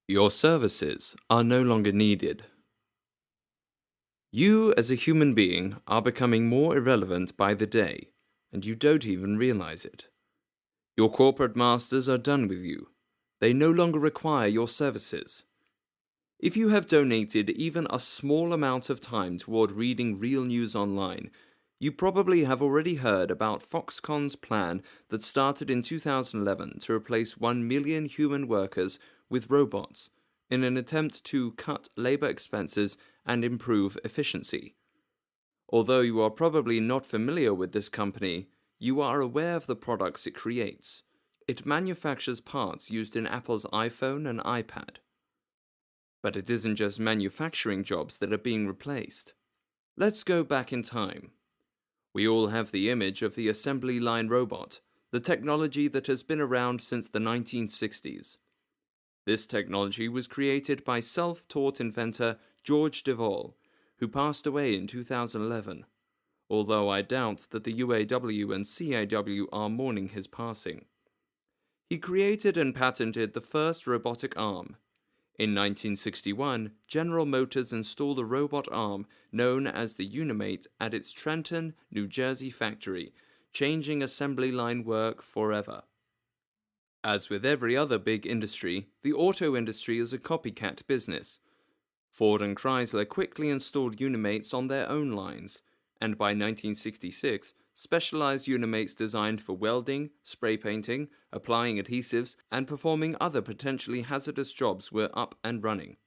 Your services are no longer needed. You, as a human being, are becoming more irrelevant by the day, and you don't even realize it. Your corporate masters are done with you. They no longer require your services. If you have donated even a small amount of time toward reading real news online, you probably have already heard about Foxconn's plan that started in 2011 to replace 1 million human workers with robots in an attempt to cut labor expenses and improve efficiency. Although you are probably not familiar with this company, you are aware of the products it creates. It manufactures parts used in Apple's iPhone and iPad. But it isn't just manufacturing jobs that are being replaced. Let's go back in time. We all have the image of the assembly line robot, the technology that has been around since the 1960s. This technology was created by self-taught inventor George Devol, who passed away in 2011, although I doubt that the UAW and CAW are mourning his passing. He created and patented the first robotic arm. In 1961, General Motors installed a robot arm known as the Unimate at its Trenton, New Jersey factory, changing assembly line work forever. As with every other big industry, the auto industry is a copycat business. Ford and Chrysler quickly installed Unimates on their own lines, and by 1966, specialized Unimates designed for welding, spray painting, applying adhesives, and performing other potentially hazardous jobs were up and running.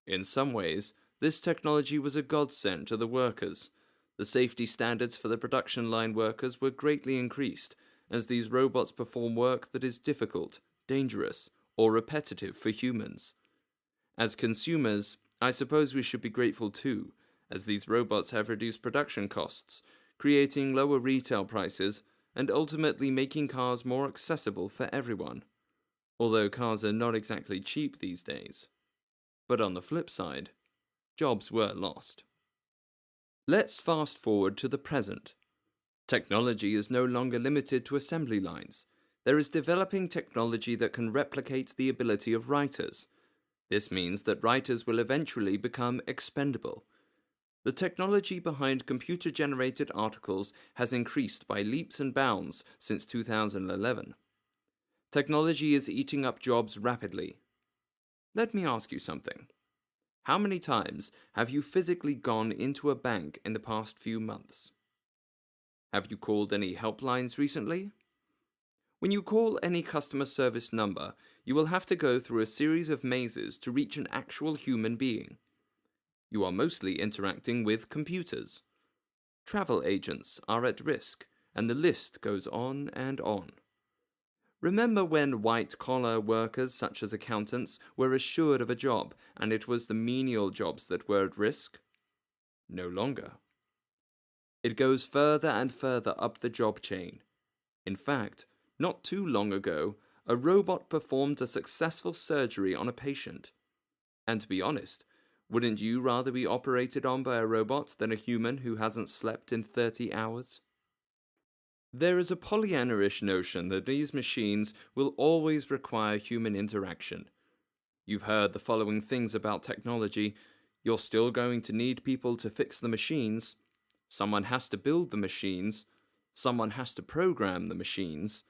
In some ways, this technology was a godsend to the workers. The safety standards for the production line workers were greatly increased, as these robots perform work that is difficult, dangerous, or repetitive for humans. As consumers, I suppose we should be grateful too, as these robots have reduced production costs, creating lower retail prices, and ultimately making cars more accessible for everyone. Although cars are not exactly cheap these days. But on the flip side, jobs were lost. Let's fast forward to the present. Technology is no longer limited to assembly lines. There is developing technology that can replicate the ability of writers. This means that writers will eventually become expendable. The technology behind computer-generated articles has increased by leaps and bounds since 2011. Technology is eating up jobs rapidly. Let me ask you something. How many times have you physically gone into a bank in the past few months? Have you called any helplines recently? When you call any customer service number, you will have to go through a series of mazes to reach an actual human being. You are mostly interacting with computers. Travel agents are at risk, and the list goes on and on. Remember when white-collar workers such as accountants were assured of a job, and it was the menial jobs that were at risk? No longer. It goes further and further up the job chain. In fact, not too long ago, a robot performed a successful surgery on a patient. And to be honest, wouldn't you rather be operated on by a robot than a human who hasn't slept in 30 hours? There is a Pollyanna-ish notion that these machines will always require human interaction. You've heard the following things about technology. You're still going to need people to fix the machines. Someone has to build the machines. Someone has to program the machines.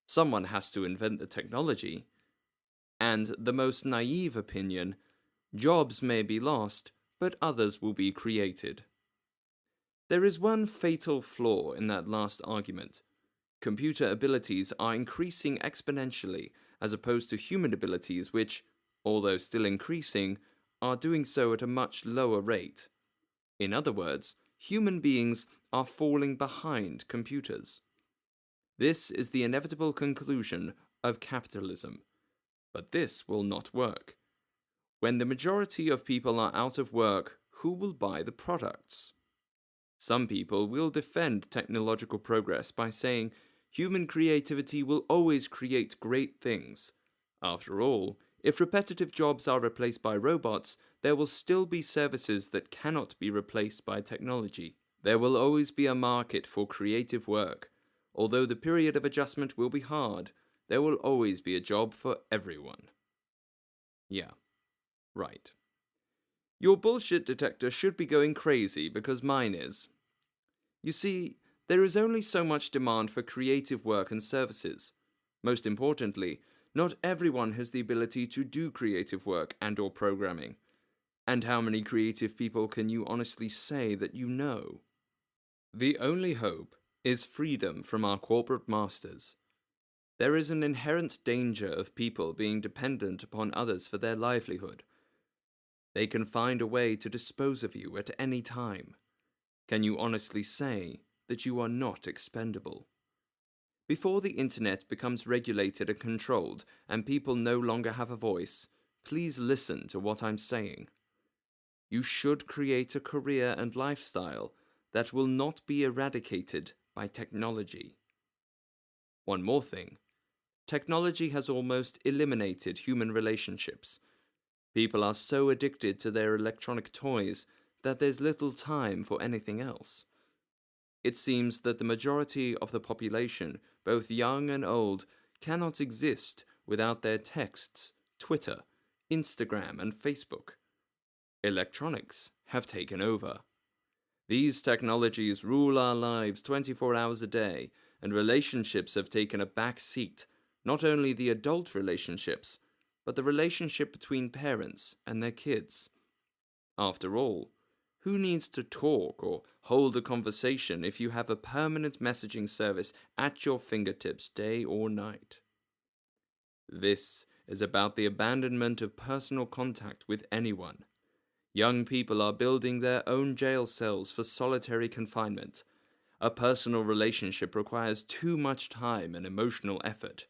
Someone has to invent the technology. And the most naive opinion, jobs may be lost, but others will be created. There is one fatal flaw in that last argument. Computer abilities are increasing exponentially as opposed to human abilities which, although still increasing, are doing so at a much lower rate. In other words, human beings are falling behind computers. This is the inevitable conclusion of capitalism. But this will not work. When the majority of people are out of work, who will buy the products? Some people will defend technological progress by saying human creativity will always create great things. After all, if repetitive jobs are replaced by robots, there will still be services that cannot be replaced by technology. There will always be a market for creative work. Although the period of adjustment will be hard, there will always be a job for everyone. Yeah, right. Your bullshit detector should be going crazy because mine is. You see, there is only so much demand for creative work and services. Most importantly, not everyone has the ability to do creative work and/or programming. And how many creative people can you honestly say that you know? The only hope is freedom from our corporate masters. There is an inherent danger of people being dependent upon others for their livelihood. They can find a way to dispose of you at any time. Can you honestly say that you are not expendable? Before the internet becomes regulated and controlled and people no longer have a voice, please listen to what I'm saying. You should create a career and lifestyle that will not be eradicated by technology. One more thing. Technology has almost eliminated human relationships. People are so addicted to their electronic toys that there's little time for anything else. It seems that the majority of the population, both young and old, cannot exist without their texts, Twitter, Instagram, and Facebook. Electronics have taken over. These technologies rule our lives 24 hours a day, and relationships have taken a back seat, not only the adult relationships, but the relationship between parents and their kids. After all, who needs to talk or hold a conversation if you have a permanent messaging service at your fingertips day or night? This is about the abandonment of personal contact with anyone. Young people are building their own jail cells for solitary confinement. A personal relationship requires too much time and emotional effort.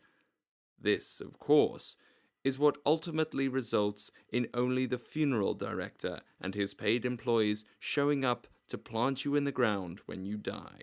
This, of course, is what ultimately results in only the funeral director and his paid employees showing up to plant you in the ground when you die.